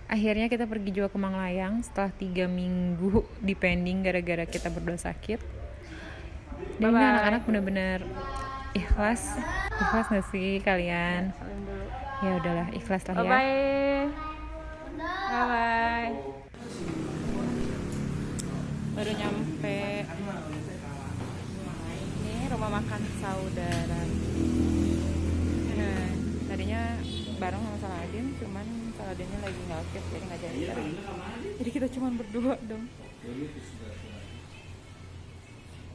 Akhirnya kita pergi juga ke Manglayang setelah 3 minggu dipending gara-gara kita berdua sakit. Dan ini anak-anak benar-benar ikhlas. Ikhlas gak sih kalian? Salim dulu. Ya udahlah, ikhlas lah ya. Bye bye. Baru nyampe. Ini rumah makan saudara. Nah, tadinya bareng sama Saladin, cuman Saladinnya lagi nggak aktif, jadi nggak jadi. Jadi kita cuman berdua dong.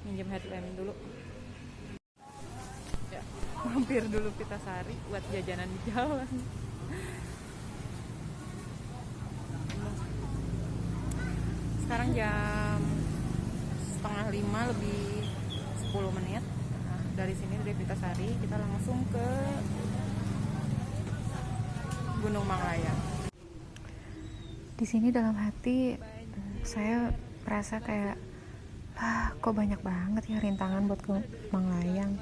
Minjem headlamp dulu. Ya, mampir dulu Pitasari buat jajanan di jalan. Sekarang jam 4:30 lebih 10 menit. Nah, dari sini dari Pitasari kita langsung ke Gunung Manglayang. Di sini dalam hati saya merasa kayak kok banyak banget ya rintangan buat ke Manglayang.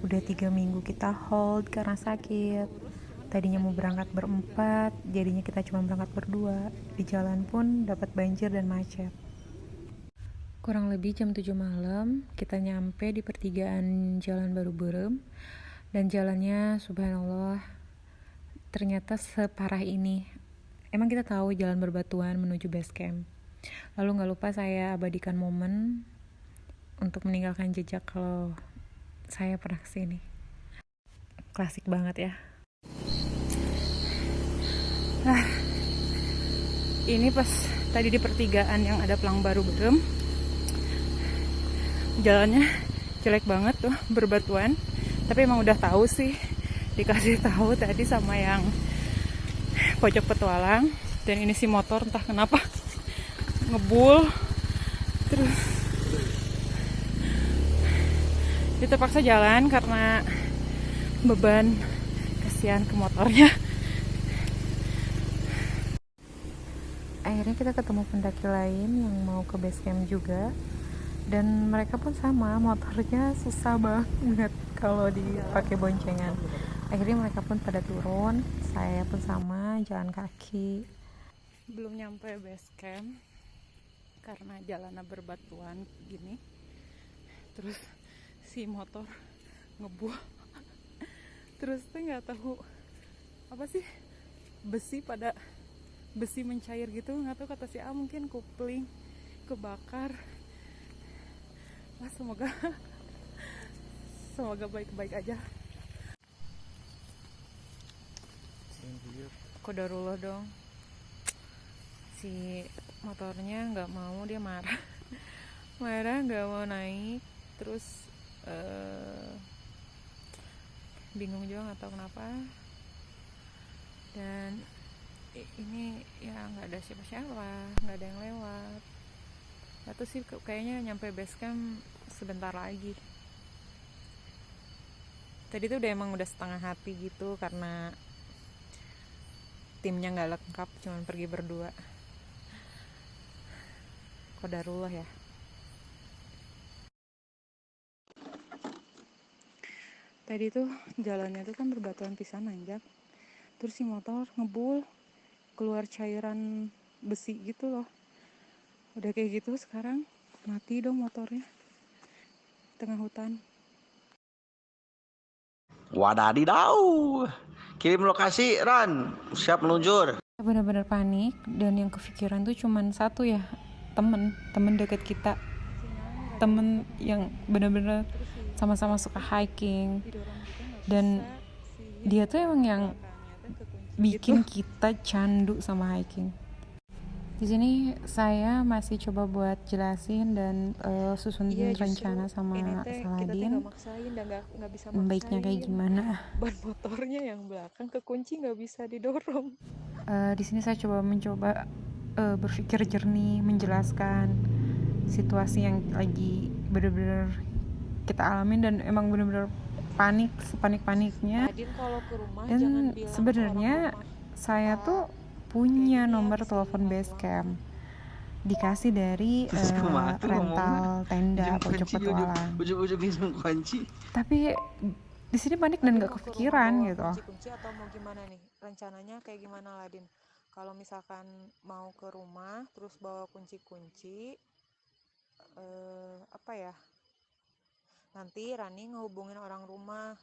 Udah 3 minggu kita hold karena sakit. Tadinya mau berangkat berempat, jadinya kita cuma berangkat berdua. Di jalan pun dapat banjir dan macet. Kurang lebih jam 7 malam, kita nyampe di pertigaan Jalan Baru Berem. Dan jalannya subhanallah ternyata separah ini. Emang kita tahu jalan berbatuan menuju base camp. Lalu gak lupa saya abadikan momen untuk meninggalkan jejak kalau saya pernah kesini. Klasik banget ya. Ini pas tadi di pertigaan yang ada Pelang Baru Berem, jalannya jelek banget tuh, berbatuan. Tapi emang udah tahu sih, dikasih tahu tadi sama yang pojok petualang. Dan ini si motor entah kenapa ngebul, terus dia terpaksa jalan karena beban, kasihan ke motornya. Akhirnya kita ketemu pendaki lain yang mau ke base camp juga, dan mereka pun sama, motornya susah banget kalau dipakai boncengan. Akhirnya mereka pun pada turun, saya pun sama, jalan kaki. Belum nyampe base camp karena jalannya berbatuan gini, terus si motor ngebuah, terus tuh nggak tahu apa sih, besi mencair gitu, nggak tahu kata si A, mungkin kopling kebakar. Wah, semoga baik-baik aja. Qadarullah dong, si motornya nggak mau, dia marah nggak mau naik. Terus bingung juga nggak tahu kenapa. Dan ini ya nggak ada siapa-siapa, nggak ada yang lewat. Atau sih kayaknya nyampe base camp sebentar lagi. Tadi tuh emang udah setengah hati gitu karena timnya nggak lengkap, cuman pergi berdua. Qadarullah ya. Tadi tuh jalannya tuh kan berbatuan pisan, nanjak. Terus si motor ngebul, keluar cairan besi gitu loh. Udah kayak gitu sekarang mati dong motornya tengah hutan. Wadadidau. Kirim lokasi, Ran. Siap meluncur. Benar-benar panik, dan yang kepikiran tuh cuman satu ya, temen deket kita, temen yang benar-benar sama-sama suka hiking, dan dia tuh emang yang bikin kita candu sama hiking. Di sini saya masih coba buat jelasin dan susun rencana sama Saladin, baiknya kayak gimana. Ban motornya yang belakang kekunci, nggak bisa didorong. Di sini saya mencoba berpikir jernih, menjelaskan situasi yang lagi benar-benar kita alamin, dan emang benar-benar panik, sepanik-paniknya. Dan sebenarnya saya tuh punya nomor telepon base camp, dikasih dari rental tenda pojok petualang. Tapi di sini panik dan nggak kepikiran gitu. Kunci atau mau gimana nih rencananya, kayak gimana Ladin? kalau misalkan mau ke rumah terus bawa kunci-kunci, apa ya, nanti Rani ngehubungin orang rumah,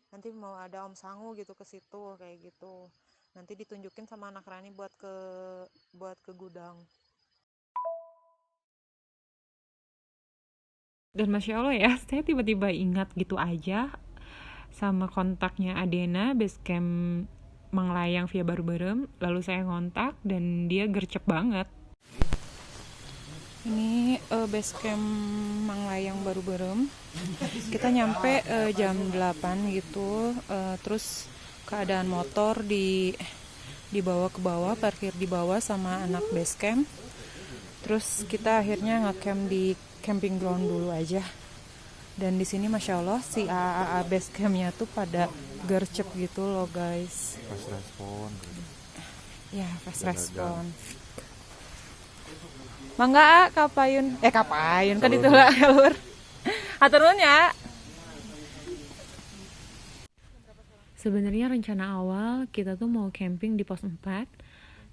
nanti mau ada Om Sangu gitu ke situ kayak gitu, nanti ditunjukin sama anak Rani buat ke gudang. Dan Masya Allah ya, saya tiba-tiba ingat gitu aja sama kontaknya Adena, basecamp Manglayang via Baru-Berem. Lalu saya ngontak dan dia gercep banget. Ini basecamp Manglayang Baru-Berem. Kita nyampe jam 8 gitu, terus keadaan motor dibawa ke bawah, parkir di bawah sama anak basecamp. Terus kita akhirnya ngecamp di camping ground dulu aja. Dan di sini Masya Allah si AAA basecampnya tuh pada gercep gitu loh guys. Fast respon. Ya fast respon. Mangga kapayun, kapayun kan itu lah lur. Aturun ya. Sebenarnya rencana awal kita tuh mau camping di pos 4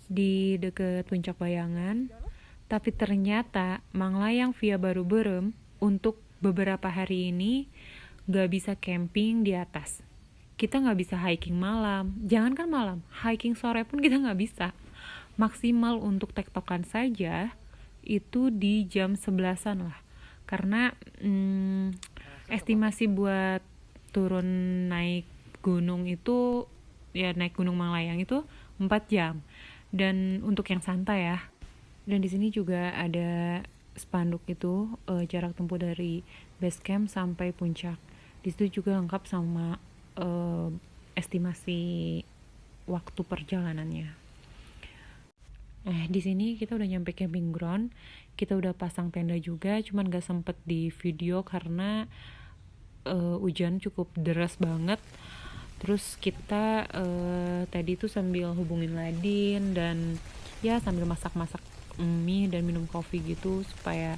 di deket Puncak Bayangan. Tapi ternyata Manglayang via Baru-Berem untuk beberapa hari ini gak bisa camping di atas. Kita gak bisa hiking malam. Jangankan malam, hiking sore pun kita gak bisa. Maksimal untuk tektokan saja itu di jam 11-an lah. Karena estimasi buat turun naik gunung itu, ya naik gunung Manglayang itu 4 jam. Dan untuk yang santai ya. Dan di sini juga ada spanduk itu jarak tempuh dari base camp sampai puncak. Di situ juga lengkap sama estimasi waktu perjalanannya. Di sini kita udah nyampe camping ground. Kita udah pasang tenda juga, cuman gak sempet di video karena hujan cukup deras banget. Terus kita tadi tuh sambil hubungin Ladin dan ya sambil masak-masak mie dan minum kopi gitu supaya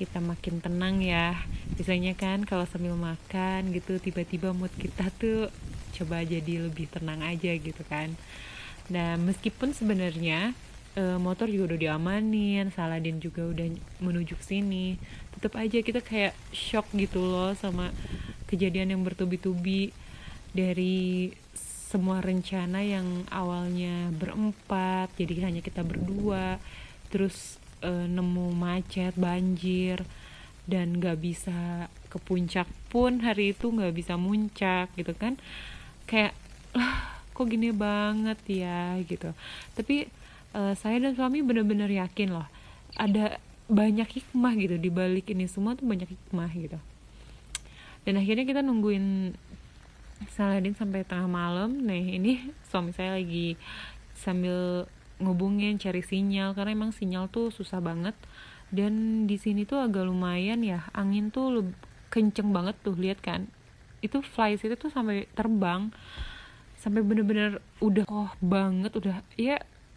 kita makin tenang ya. Biasanya kan kalau sambil makan gitu tiba-tiba mood kita tuh coba jadi lebih tenang aja gitu kan. Nah meskipun sebenarnya motor juga udah diamanin, Saladin juga udah menuju ke sini, tetap aja kita kayak shock gitu loh sama kejadian yang bertubi-tubi. Dari semua rencana yang awalnya berempat jadi hanya kita berdua, terus nemu macet, banjir, dan gak bisa ke puncak pun hari itu gak bisa muncak gitu kan. Kayak kok gini banget ya gitu. Tapi saya dan suami benar-benar yakin loh ada banyak hikmah gitu di balik ini semua tuh, banyak hikmah gitu. Dan akhirnya kita nungguin Saladin sampai tengah malam. Nih ini suami saya lagi sambil ngubungin cari sinyal karena emang sinyal tuh susah banget. Dan di sini tuh agak lumayan ya, angin tuh kenceng banget tuh, lihat kan itu flies itu tuh sampai terbang, sampai bener-bener udah banget,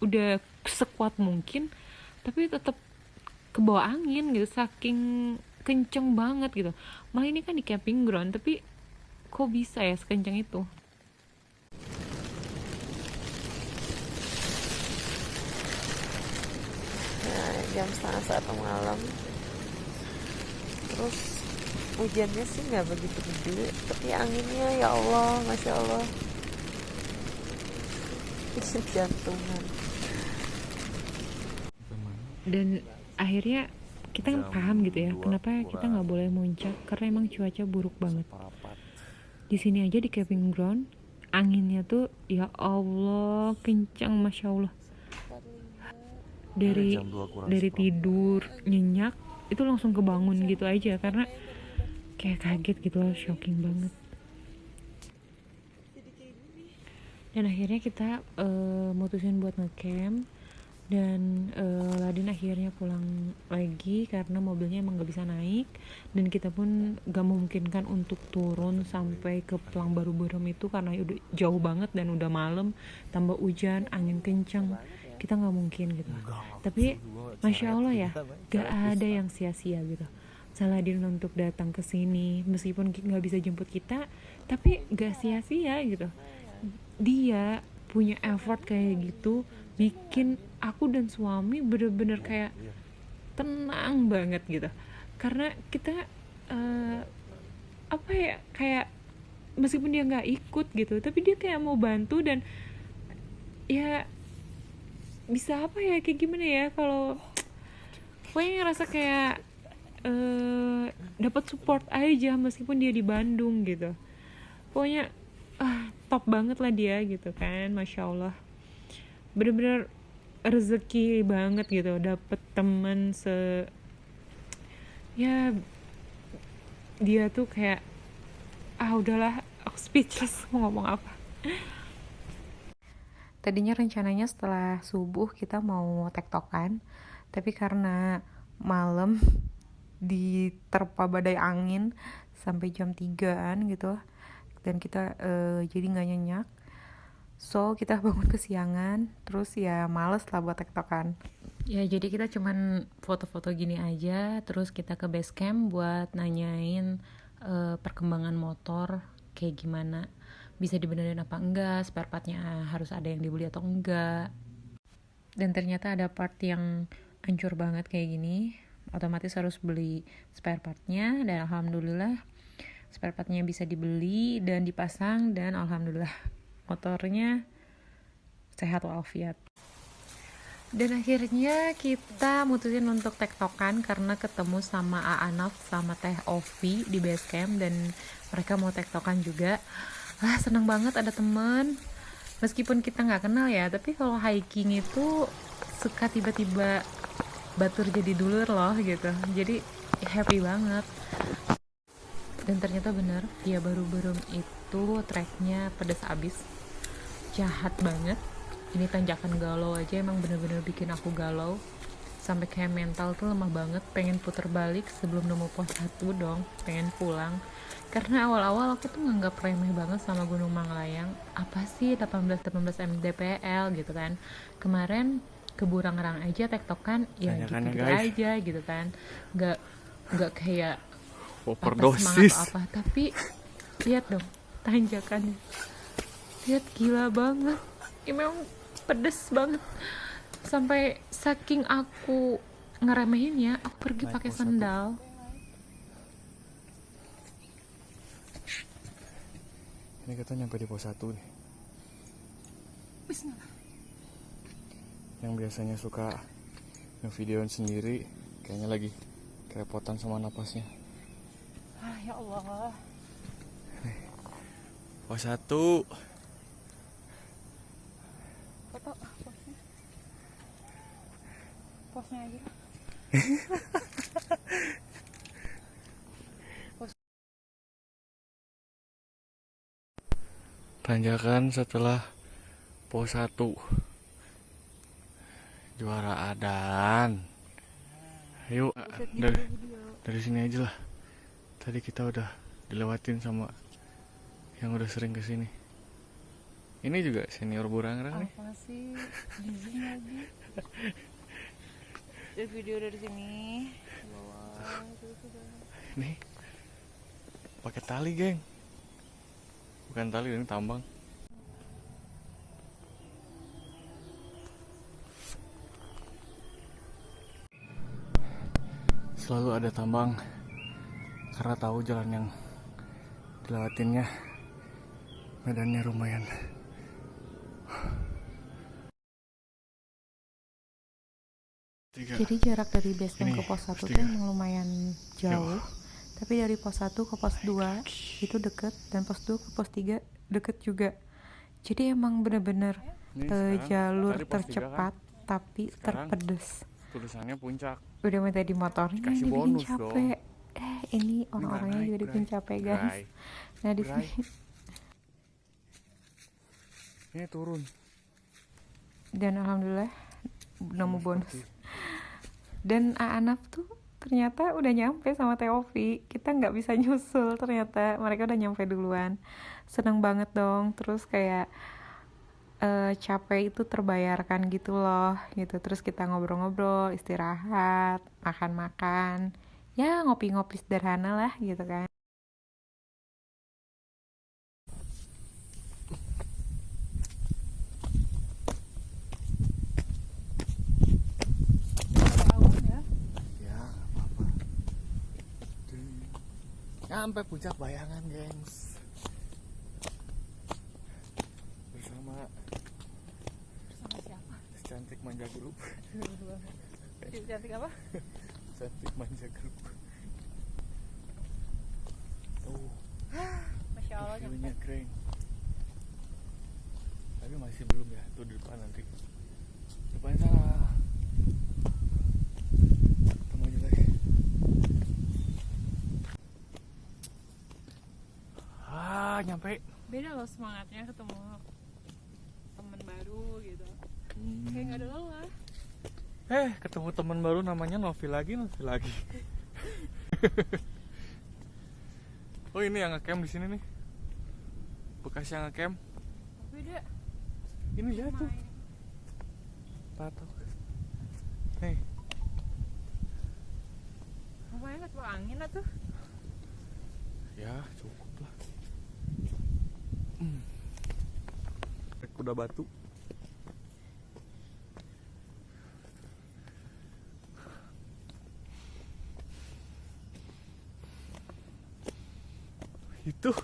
udah sekuat mungkin tapi tetap ke bawah angin gitu, saking kenceng banget gitu. Malah ini kan di camping ground tapi kok bisa ya sekenceng itu. Jam 1:30 malam, terus hujannya sih nggak begitu gede tapi anginnya ya Allah Masya Allah bikin jantungan. Dan akhirnya kita kan paham gitu ya kenapa kita nggak boleh muncak, karena emang cuaca buruk banget. Di sini aja di camping ground anginnya tuh ya Allah kencang, Masya Allah. Dari tidur nyenyak itu langsung kebangun gitu aja karena kayak kaget gitu loh, shocking banget. Dan akhirnya kita mutusin buat ngecamp dan Ladin akhirnya pulang lagi karena mobilnya emang gak bisa naik, dan kita pun gak memungkinkan untuk turun sampai ke Pelang Baru-Berem itu karena udah jauh banget dan udah malam, tambah hujan, angin kenceng, kita gak mungkin gitu. Tapi Masya Allah ya, gak ada yang sia-sia gitu. Saladin untuk datang ke sini meskipun gak bisa jemput kita, tapi gak sia-sia gitu. Dia punya effort kayak gitu bikin aku dan suami bener-bener kayak tenang banget gitu, karena kita eh, apa ya, kayak meskipun dia nggak ikut gitu tapi dia kayak mau bantu, dan ya bisa apa ya, kayak gimana ya, kalau pokoknya ngerasa kayak dapat support aja meskipun dia di Bandung gitu. Pokoknya top banget lah dia gitu kan, masya Allah, bener-bener rezeki banget gitu dapet temen ya, dia tuh kayak udahlah, aku speechless mau ngomong apa. Tadinya rencananya setelah subuh kita mau tektokan, tapi karena malam diterpa badai angin sampai jam 3-an gitu, dan kita jadi nggak nyenyak, so kita bangun kesiangan, terus ya males lah buat tektokan. Ya jadi kita cuman foto-foto gini aja, terus kita ke base camp buat nanyain perkembangan motor kayak gimana, bisa dibenerin apa enggak, spare partnya harus ada yang dibeli atau enggak. Dan ternyata ada part yang hancur banget kayak gini, otomatis harus beli spare partnya, dan alhamdulillah spare partnya bisa dibeli dan dipasang, dan alhamdulillah motornya sehat walafiat. Dan akhirnya kita mutusin untuk tektokan karena ketemu sama Aanaf sama Teh Ovi di base camp, dan mereka mau tektokan juga. Seneng banget ada temen, meskipun kita nggak kenal ya, tapi kalau hiking itu suka tiba-tiba batur jadi dulur loh gitu, jadi happy banget. Dan ternyata bener, via baru-baru itu treknya pedes abis, jahat banget. Ini tanjakan galau aja emang bener-bener bikin aku galau, sampai kayak mental tuh lemah banget, pengen puter balik sebelum nemu pos 1 dong, pengen pulang. Karena awal-awal aku tuh nganggap remeh banget sama Gunung Manglayang, apa sih 18 mdpl gitu kan. Kemarin ke Burangrang aja tektokan ya gitu-gitu aja gitu kan, nggak kayak Overdosis. apa, tapi lihat dong tanjakannya, lihat, gila banget, ini memang pedes banget, sampai saking aku ngeremehinnya aku pergi pakai sendal. Ini kita nyampe di pos 1 nih. Yang biasanya suka ngevideoin sendiri kayaknya lagi kerepotan sama napasnya. Ya Allah, Pos 1. foto posnya aja. Tanjakan setelah pos 1. Juara Adan. Ayo dari sini aja lah. Tadi kita udah dilewatin sama yang udah sering kesini. Ini juga senior Burangrang nih. Apa sih, izin lagi. Ada video dari sini. Nih pakai tali, geng. Bukan tali, ini tambang. Selalu ada tambang karena tahu jalan yang dilewatinnya medannya lumayan. Jadi jarak dari base camp Ini, ke pos 1 pos tuh 3. emang lumayan jauh. Tapi dari pos 1 ke pos 2 itu deket, dan pos 2 ke pos 3 deket juga. Jadi emang bener-bener jalur tadi pos 3 tercepat kan? tapi Sekarang terpedes. tulisannya puncak. Udah minta di motornya Dikasih dibikin bonus capek. Ini orang-orangnya naik, juga dibikin Bray. capek guys. Bray. Nah di Bray. sini Ini turun. dan alhamdulillah nemu bonus. Seperti- Dan Aanaf tuh ternyata udah nyampe sama Teovi, kita nggak bisa nyusul, ternyata mereka udah nyampe duluan. Seneng banget dong, terus kayak capek itu terbayarkan gitu loh gitu. Terus kita ngobrol-ngobrol, istirahat, makan-makan, ya ngopi-ngopi sederhana lah gitu kan. Sampai puncak Bayangan, gengs. Bersama siapa? Cantik Manja Group. Cantik apa? Cantik Manja Group. Tuh, Masya Allah. view-nya keren. Tapi masih belum ya, tuh di depan nanti. Depan sana. Ketemu aja lagi. Nyampe. Beda loh semangatnya ketemu teman baru gitu. Kayak nggak ada lelah. Ketemu teman baru namanya Novi lagi. Oh, ini yang ngecamp di sini nih. Bekas yang ngecamp. Beda. Ini lihat tuh. Patok. Nih. Lumayan nggak tuh angin lah tuh. Ya, cukup lah. Kuda batu. Itu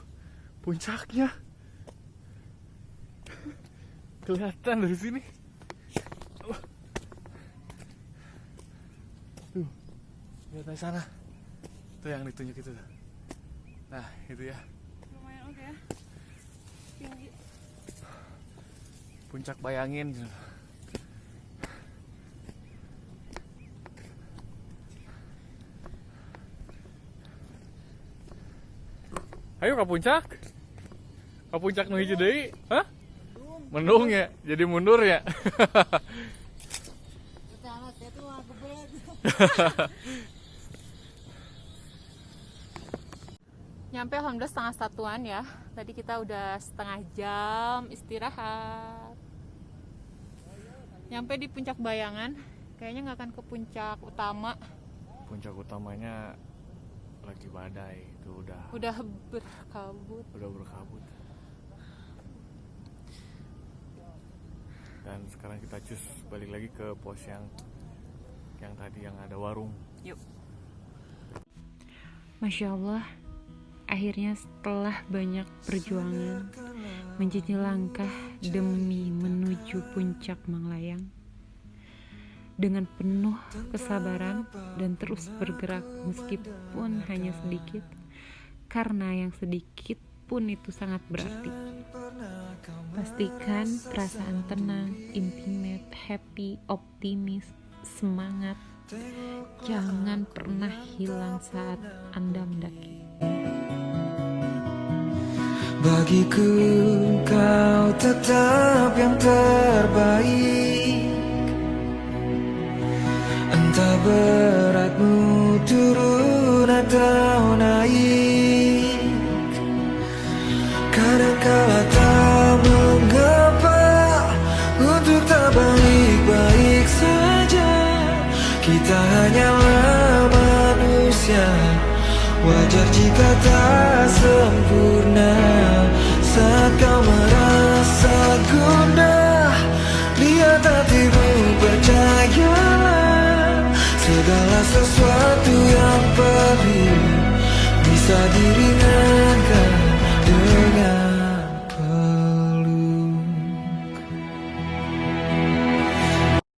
puncaknya. Kelihatan dari sini. Tuh, lihat dari sana. Itu yang ditunjuk itu. Nah, itu ya. Lumayan oke ya. Tinggi. Puncak Bayangin. Ayo ke puncak. Ke puncak nu hiji deui. Hah? Mendung ya, jadi mundur ya. Nyampe alhamdulillah setengah satuan ya. Tadi kita udah setengah jam istirahat. Nyampe di puncak Bayangan. Kayaknya nggak akan ke puncak utama. Puncak utamanya lagi badai, itu Udah berkabut. berkabut. Dan sekarang kita cus balik lagi ke pos yang tadi yang ada warung. Yuk. Masya Allah, akhirnya setelah banyak perjuangan menjadi langkah demi menuju puncak Manglayang, dengan penuh kesabaran dan terus bergerak meskipun hanya sedikit, karena yang sedikit pun itu sangat berarti. Pastikan perasaan tenang, intimate, happy, optimis, semangat jangan pernah hilang saat Anda mendaki. Bagiku kau tetap yang terbaik. Entah beratmu turun atau naik, kadangkala tak mengapa untuk tak baik-baik saja. Kita hanyalah manusia, wajar jika tak sempurna. Saat kau merasa gundah, lihat hatimu, percayalah segala sesuatu